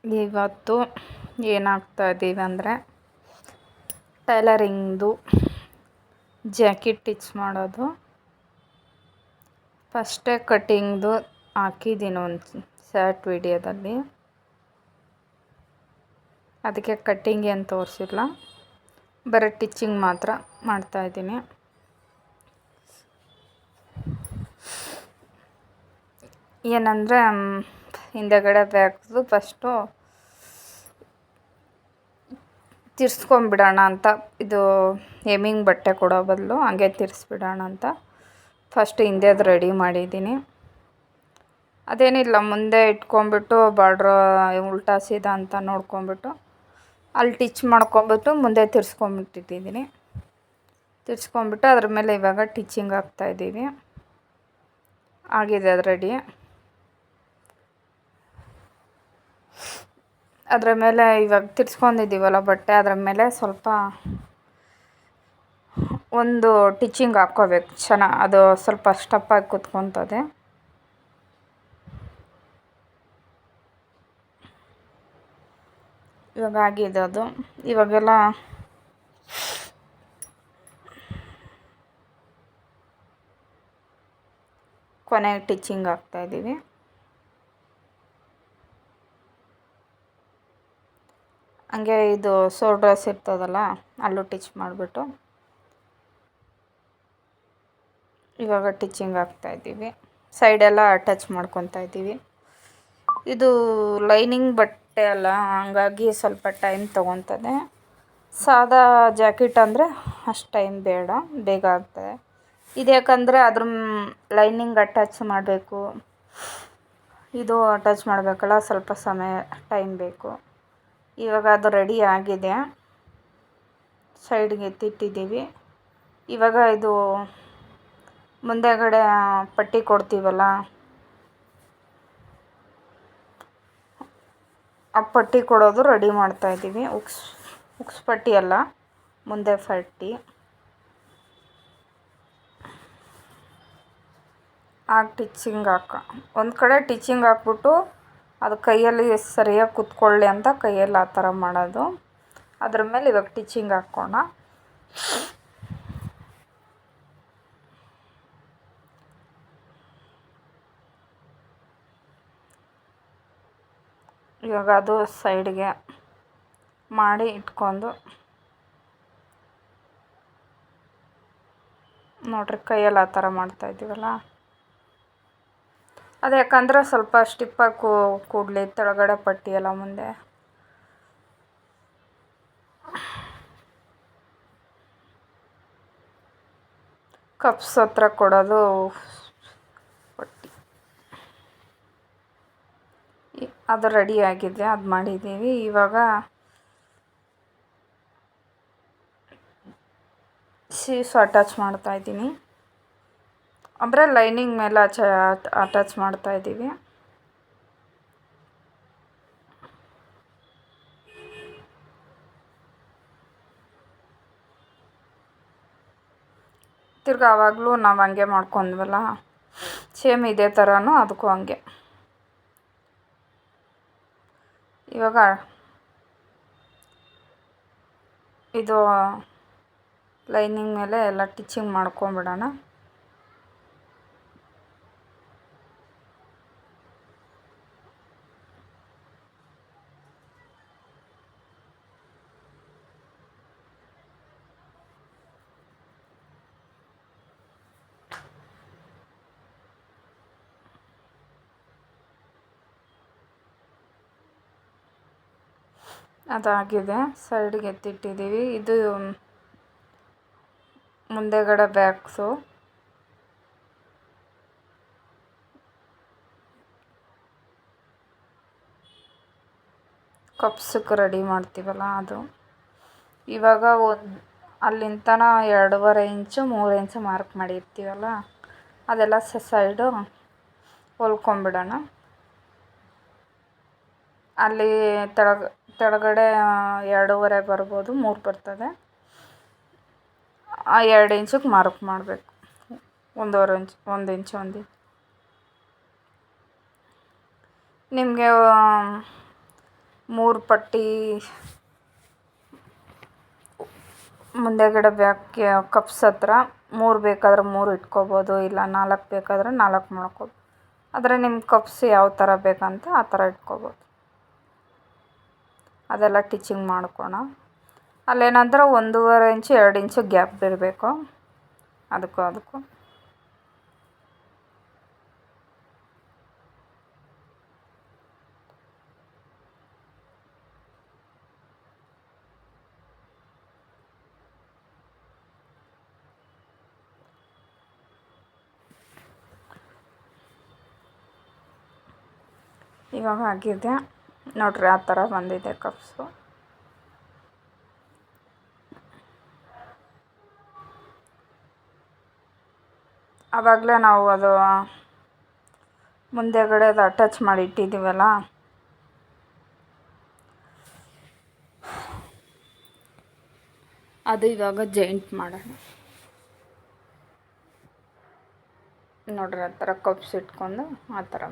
ಇವತ್ತು ಏನಾಗ್ತಾ ಇದ್ದೀವಿ ಅಂದರೆ ಟೈಲರಿಂಗ್ದು ಜಾಕೆಟ್ ಸ್ಟಿಚ್ ಮಾಡೋದು. ಫಸ್ಟೇ ಕಟ್ಟಿಂಗ್ದು ಹಾಕಿದ್ದೀನಿ ಒಂದು ಶಾರ್ಟ್ ವಿಡಿಯೋದಲ್ಲಿ, ಅದಕ್ಕೆ ಕಟ್ಟಿಂಗ್ ಏನು ತೋರಿಸಿಲ್ಲ, ಬರೀ ಟಿಚ್ಚಿಂಗ್ ಮಾತ್ರ ಮಾಡ್ತಾಯಿದ್ದೀನಿ. ಏನಂದರೆ ಹಿಂದೆಗಡೆ ಬ್ಯಾಗ್ದು ಫಸ್ಟು ತಿರ್ಸ್ಕೊಂಬಿಡೋಣ ಅಂತ, ಇದು ಹೆಮ್ಮಿಂಗ್ ಬಟ್ಟೆ ಕೊಡೋ ಬದಲು ಹಂಗೆ ತಿರ್ಸ್ಬಿಡೋಣ ಅಂತ ಫಸ್ಟ್ ಹಿಂದೆದು ರೆಡಿ ಮಾಡಿದ್ದೀನಿ. ಅದೇನಿಲ್ಲ, ಮುಂದೆ ಇಟ್ಕೊಂಬಿಟ್ಟು ಬಾರ್ಡ್ರ್ ಉಲ್ಟಾ ಸೀದಾ ಅಂತ ನೋಡ್ಕೊಂಬಿಟ್ಟು ಅಲ್ಲಿ ಟಿಚ್ ಮಾಡ್ಕೊಂಬಿಟ್ಟು ಮುಂದೆ ತಿರ್ಸ್ಕೊಂಬಿಟ್ಟಿದ್ದೀನಿ. ತಿರ್ಸ್ಕೊಂಬಿಟ್ಟು ಅದ್ರ ಮೇಲೆ ಇವಾಗ ಟಿಚ್ಚಿಂಗ್ ಹಾಕ್ತಾಯಿದ್ದೀವಿ. ಆಗಿದೆ ಅದು ರೆಡಿ. ಅದರ ಮೇಲೆ ಇವಾಗ ತಿರ್ಸ್ಕೊಂಡಿದ್ದೀವಲ್ಲ ಬಟ್ಟೆ, ಅದರ ಮೇಲೆ ಸ್ವಲ್ಪ ಒಂದು ಟಿಚ್ಚಿಂಗ್ ಹಾಕ್ಕೋಬೇಕು. ಅದು ಸ್ವಲ್ಪ ಸ್ಟಪ್ಪಾಗಿ ಕುತ್ಕೊತದೆ. ಇವಾಗ ಆಗಿದೆ ಅದು. ಇವಾಗೆಲ್ಲ ಕೊನೆಗೆ ಟಿಚ್ಚಿಂಗ್ ಹಾಕ್ತಾಯಿದ್ದೀವಿ. ಹಂಗೆ ಇದು ಶೋಲ್ಡರ್ಸ್ ಇರ್ತದಲ್ಲ, ಅಲ್ಲೂ ಟಿಚ್ ಮಾಡಿಬಿಟ್ಟು ಇವಾಗ ಟಿಚ್ಚಿಂಗ್ ಹಾಕ್ತಾಯಿದ್ದೀವಿ. ಸೈಡೆಲ್ಲ ಟಚ್ ಮಾಡ್ಕೊತಾ ಇದ್ದೀವಿ. ಇದು ಲೈನಿಂಗ್ ಬಟ್ಟೆ ಅಲ್ಲ, ಹಂಗಾಗಿ ಸ್ವಲ್ಪ ಟೈಮ್ ತೊಗೊತದೆ. ಸಾದಾ ಜಾಕೆಟ್ ಅಂದರೆ ಅಷ್ಟು ಟೈಮ್ ಬೇಡ, ಬೇಗ ಆಗ್ತದೆ. ಇದು ಯಾಕಂದರೆ ಅದ್ರ ಲೈನಿಂಗ್ ಅಟ್ಯಾಚ್ ಮಾಡಬೇಕು, ಇದು ಅಟ್ಯಾಚ್ ಮಾಡಬೇಕಲ್ಲ, ಸ್ವಲ್ಪ ಸಮಯ ಟೈಮ್ ಬೇಕು. ಇವಾಗ ಅದು ರೆಡಿ ಆಗಿದೆ, ಸೈಡ್ಗೆ ಎತ್ತಿಟ್ಟಿದ್ದೀವಿ. ಇವಾಗ ಇದು ಮುಂದೆಗಡೆ ಪಟ್ಟಿ ಕೊಡ್ತೀವಲ್ಲ, ಆ ಪಟ್ಟಿ ಕೊಡೋದು ರೆಡಿ ಮಾಡ್ತಾಯಿದ್ದೀವಿ. ಉಕ್ಸ್ ಪಟ್ಟಿ ಅಲ್ಲ, ಮುಂದೆ ಪಟ್ಟಿ ಟಿಚ್ಚಿಂಗ್ ಒಂದು ಕಡೆ ಟಿಚ್ಚಿಂಗ್ ಹಾಕ್ಬಿಟ್ಟು ಅದು ಕೈಯಲ್ಲಿ ಸರಿಯಾಗಿ ಕುತ್ಕೊಳ್ಳಿ ಅಂತ ಕೈಯಲ್ಲಿ ಆ ಥರ ಮಾಡೋದು. ಅದ್ರ ಮೇಲೆ ಇವಾಗ ಟಿಚ್ಚಿಂಗ್ ಹಾಕ್ಕೋಣ. ಇವಾಗ ಅದು ಸೈಡ್ಗೆ ಮಾಡಿ ಇಟ್ಕೊಂಡು ನೋಡ್ರಿ, ಕೈಯಲ್ಲಿ ಆ ಥರ ಮಾಡ್ತಾಯಿದ್ದೀವಲ್ಲ, ಅದು ಯಾಕಂದರೆ ಸ್ವಲ್ಪ ಸ್ಟಿಪ್ಪಾಗಿ ಕೂಡಲಿ ಕೆಳಗಡೆ ಪಟ್ಟಿ ಎಲ್ಲ ಮುಂದೆ. ಕಪ್ಸ್ ಹತ್ರ ಕೊಡೋದು ಪಟ್ಟಿ, ಅದು ರೆಡಿ ಆಗಿದೆ, ಅದು ಮಾಡಿದ್ದೀವಿ. ಇವಾಗ ಸೀಸ್ ಅಟ್ಯಾಚ್ ಮಾಡ್ತಾಯಿದ್ದೀನಿ, ಅಂದರೆ ಲೈನಿಂಗ್ ಮೇಲೆ ಅಟ್ಯಾಚ್ ಮಾಡ್ತಾಯಿದ್ದೀವಿ. ತಿರ್ಗಿ ಆವಾಗಲೂ ನಾವು ಹಂಗೆ ಮಾಡ್ಕೊಂಡ್ವಲ್ಲ, ಸೇಮ್ ಇದೇ ಥರನೂ ಅದಕ್ಕೂ ಹಂಗೆ. ಇವಾಗ ಇದು ಲೈನಿಂಗ್ ಮೇಲೆ ಎಲ್ಲ ಟಿಚ್ಚಿಂಗ್ ಮಾಡ್ಕೊಂಬಿಡೋಣ. ಅದಾಗಿದೆ, ಸೈಡ್ಗೆ ಎತ್ತಿಟ್ಟಿದ್ದೀವಿ. ಇದು ಮುಂದೆಗಡೆ ಬ್ಯಾಗ್ಸು, ಕಪ್ಸಕ್ಕೆ ರೆಡಿ ಮಾಡ್ತೀವಲ್ಲ ಅದು. ಇವಾಗ ಅಲ್ಲಿಂದ 2.5 ಇಂಚು 3 ಇಂಚು ಮಾರ್ಕ್ ಮಾಡಿರ್ತೀವಲ್ಲ, ಅದೆಲ್ಲ ಸೈಡು ಹೊಲ್ಕೊಂಬಿಡೋಣ. ಅಲ್ಲಿ ಕೆಳಗಡೆ 2.5 ಬರ್ಬೋದು, 3 ಬರ್ತದೆ. ಆ 2 ಇಂಚಿಗೆ ಮಾರ್ಕ್ ಮಾಡಬೇಕು, 1.5 ಇಂಚು, 1 ಇಂಚು. ನಿಮಗೆ 3 ಪಟ್ಟಿ ಮುಂದೆಗಡೆ ಬ್ಯಾಕ್ ಕಪ್ಸ್ ಹತ್ರ 3 ಬೇಕಾದ್ರೆ 3 ಇಟ್ಕೋಬೋದು, ಇಲ್ಲ 4 ಬೇಕಾದ್ರೆ 4 ಮಾಡ್ಕೋಬೋದು. ಆದರೆ ನಿಮ್ಮ ಕಪ್ಸ್ ಯಾವ ಥರ ಬೇಕಂತ ಆ ಥರ ಇಟ್ಕೋಬೋದು. ಅದೆಲ್ಲ ಟಿಚಿಂಗ್ ಮಾಡ್ಕೋಣ. ಅಲ್ಲೇನಾದರೂ 1.5 ಇಂಚು 2 ಇಂಚು ಗ್ಯಾಪ್ ಇರಬೇಕು ಅದಕ್ಕೂ. ಇವಾಗ ಆಗಿದೆ ನೋಡ್ರಿ, ಆ ಥರ ಬಂದಿದೆ ಕಪ್ಸು. ಆವಾಗಲೇ ನಾವು ಅದು ಮುಂದೆಗಡೆ ಅದು ಅಟ್ಯಾಚ್ ಮಾಡಿ ಇಟ್ಟಿದ್ದೀವಲ್ಲ, ಅದು ಇವಾಗ ಜಾಯಿಂಟ್ ಮಾಡೋಣ. ನೋಡ್ರಿ, ಆ ಥರ ಕಪ್ಸ್ ಇಟ್ಕೊಂಡು ಆ ಥರ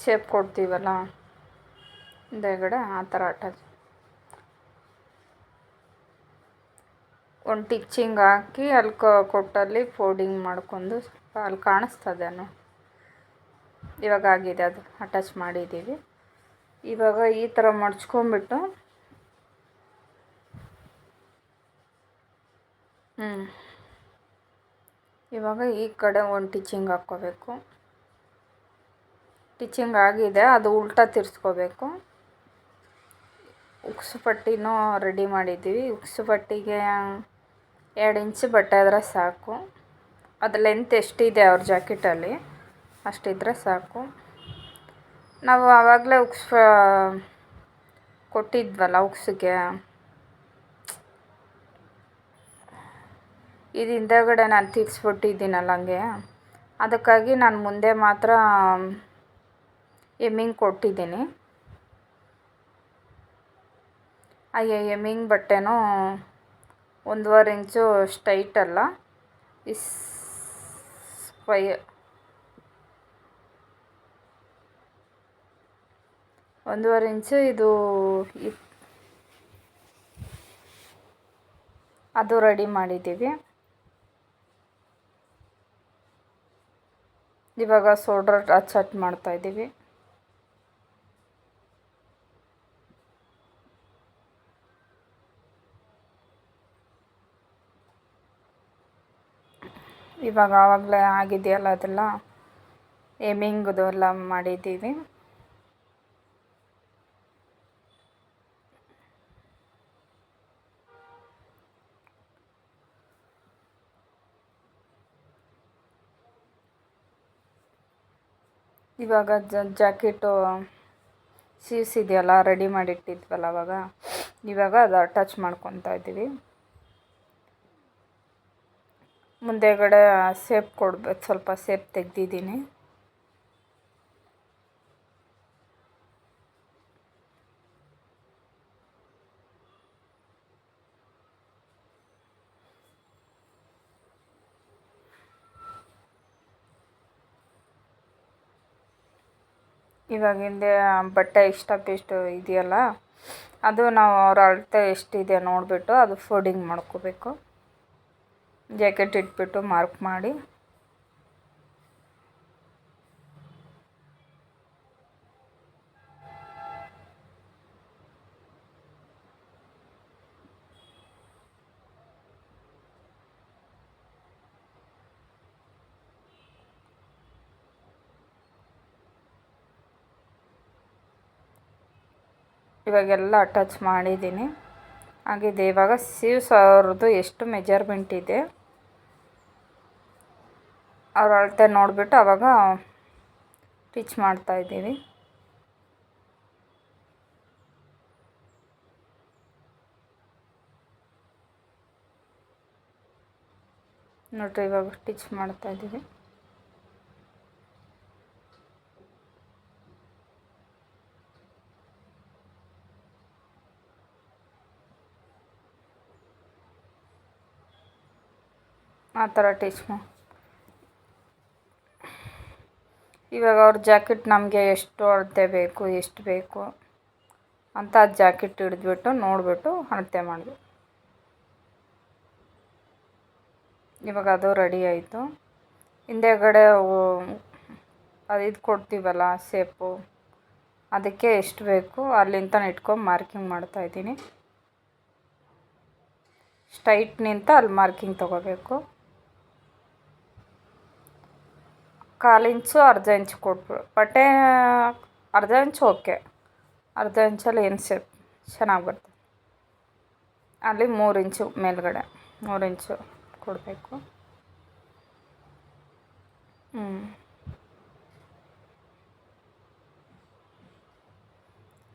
ಶೇಪ್ ಕೊಡ್ತೀವಲ್ಲ ಹಿಂದೆಗಡೆ ಆ ಥರ ಅಟ್ಯಾಚ್ ಒಂದು ಟಿಚ್ಚಿಂಗ್ ಹಾಕಿ ಅಲ್ಲಿ ಕೊಟ್ಟಲ್ಲಿ ಫೋಲ್ಡಿಂಗ್ ಮಾಡ್ಕೊಂಡು ಅಲ್ಲಿ ಕಾಣಿಸ್ತದೇನೋ. ಇವಾಗ ಆಗಿದೆ, ಅದು ಅಟ್ಯಾಚ್ ಮಾಡಿದ್ದೀವಿ. ಇವಾಗ ಈ ಥರ ಮಡ್ಚ್ಕೊಂಬಿಟ್ಟು ಇವಾಗ ಈ ಕಡೆ ಒಂದು ಟಿಚ್ಚಿಂಗ್ ಹಾಕ್ಕೋಬೇಕು. ಟಿಚ್ಚಿಂಗ್ ಆಗಿದೆ, ಅದು ಉಲ್ಟಾ ತಿರ್ಸ್ಕೋಬೇಕು. ಉಕ್ಸು ಪಟ್ಟಿನೂ ರೆಡಿ ಮಾಡಿದ್ದೀವಿ. ಉಕ್ಸು ಪಟ್ಟಿಗೆ 2 ಇಂಚು ಬಟ್ಟೆ ಆದರೆ ಸಾಕು. ಅದು ಲೆಂತ್ ಎಷ್ಟಿದೆ ಅವ್ರ ಜಾಕೆಟಲ್ಲಿ ಅಷ್ಟಿದ್ರೆ ಸಾಕು. ನಾವು ಆವಾಗಲೇ ಉಕ್ಸ್ ಕೊಟ್ಟಿದ್ವಲ್ಲ, ಉಕ್ಸಿಗೆ ಇದು ಹಿಂದೆಗಡೆ ನಾನು ತಿರ್ಸ್ಬಿಟ್ಟಿದ್ದೀನಲ್ಲ ಹಂಗೆ, ಅದಕ್ಕಾಗಿ ನಾನು ಮುಂದೆ ಮಾತ್ರ ಎಮ್ಮಿಂಗ್ ಕೊಟ್ಟಿದ್ದೀನಿ. ಆ ಎಮ್ಮಿಂಗ್ ಬಟ್ಟೆನೂ 1.5 ಇಂಚು ಸ್ಟ್ರೈಟ್ ಅಲ್ಲ, ಸ್ಕ್ವಯರ್ 1.5 ಇಂಚು ಇದು ಅದು ರೆಡಿ ಮಾಡಿದ್ದೀವಿ. ಇವಾಗ ಶೋಲ್ಡರ್ ಅಟ್ಯಾಚ್ ಮಾಡ್ತಾಯಿದ್ದೀವಿ. ಇವಾಗ ಆವಾಗಲೇ ಆಗಿದೆಯಲ್ಲ ಅದೆಲ್ಲ ಎಮ್ಮಿಂಗ್ದು ಎಲ್ಲ ಮಾಡಿದ್ದೀವಿ. ಇವಾಗ ಜಾಕೆಟು ಸೀವ್ಸ್ ಇದೆಯಲ್ಲ ರೆಡಿ ಮಾಡಿಟ್ಟಿದ್ವಲ್ಲ ಅವಾಗ, ಇವಾಗ ಅದು ಅಟ್ಯಾಚ್ ಮಾಡ್ಕೊತಾ ಇದ್ದೀವಿ. ಮುಂದೆಗಡೆ ಸೇಪ್ ಕೊಡ್ಬೇಕು, ಸ್ವಲ್ಪ ಸೇಪ್ ತೆಗ್ದಿದ್ದೀನಿ. ಇವಾಗ ಹಿಂದೆ ಬಟ್ಟೆ ಇಷ್ಟು ಇದೆಯಲ್ಲ, ಅದು ನಾವು ಅವ್ರ ಅಳತೆ ಎಷ್ಟಿದೆ ನೋಡಿಬಿಟ್ಟು ಅದು ಫೋಲ್ಡಿಂಗ್ ಮಾಡ್ಕೋಬೇಕು. ಜಾಕೆಟ್ ಇಟ್ಬಿಟ್ಟು ಮಾರ್ಕ್ ಮಾಡಿ ಇವಾಗೆಲ್ಲ ಅಟ್ಯಾಚ್ ಮಾಡಿದ್ದೀನಿ. ಆಗಿದೆ. ಇವಾಗ ಸೀವ್ಸ್ ಅವ್ರದ್ದು ಎಷ್ಟು ಮೆಜರ್ಮೆಂಟ್ ಇದೆ ಅವ್ರ ಅಳತೆ ನೋಡಿಬಿಟ್ಟು ಆವಾಗ ಸ್ಟಿಚ್ ಮಾಡ್ತಾಯಿದ್ದೀವಿ. ನೋಡಿರಿ, ಇವಾಗ ಸ್ಟಿಚ್ ಮಾಡ್ತಾಯಿದ್ದೀವಿ. ಆ ಥರ ಇವಾಗ ಅವ್ರ ಜಾಕೆಟ್ ನಮಗೆ ಎಷ್ಟು ಅಳತೆ ಬೇಕು ಎಷ್ಟು ಬೇಕು ಅಂತ ಜಾಕೆಟ್ ಹಿಡಿದ್ಬಿಟ್ಟು ನೋಡಿಬಿಟ್ಟು ಅಳತೆ ಮಾಡಿದೆ. ಇವಾಗ ಅದು ರೆಡಿ ಆಯಿತು. ಹಿಂದೆಗಡೆ ಅದು ಇದು ಕೊಡ್ತೀವಲ್ಲ ಸೇಪು, ಅದಕ್ಕೆ ಎಷ್ಟು ಬೇಕು ಅಲ್ಲಿಂದ ಇಟ್ಕೊಂಡು ಮಾರ್ಕಿಂಗ್ ಮಾಡ್ತಾಯಿದ್ದೀನಿ. ಸ್ಟ್ರೈಟ್ನಿಂದ ಅಲ್ಲಿ ಮಾರ್ಕಿಂಗ್ ತೊಗೋಬೇಕು. 1/4 ಇಂಚು ಅರ್ಧ ಇಂಚು ಕೊಟ್ಬಿಡು. ಬಟ್ಟೆ ಅರ್ಧ ಇಂಚು ಓಕೆ, ಅರ್ಧ ಇಂಚಲ್ಲಿ ಏನು ಸೇಪ್ ಚೆನ್ನಾಗಿ ಬರ್ತದೆ. ಅಲ್ಲಿ 3 ಇಂಚು ಮೇಲ್ಗಡೆ 3 ಇಂಚು ಕೊಡಬೇಕು.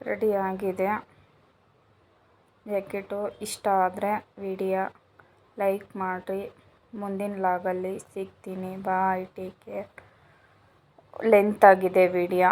ರೆಡಿ ಆಗಿದೆ ಜಾಕೆಟು. ಇಷ್ಟ ಆದರೆ ವಿಡಿಯೋ ಲೈಕ್ ಮಾಡಿರಿ. ಮುಂದಿನ ಲಾಗಲ್ಲಿ ಸಿಗ್ತೀನಿ. ಬಾಯ್, ಟೇಕ್ ಕೇರ್. ಲೆಂತ್ ಆಗಿದೆ ವಿಡಿಯೋ.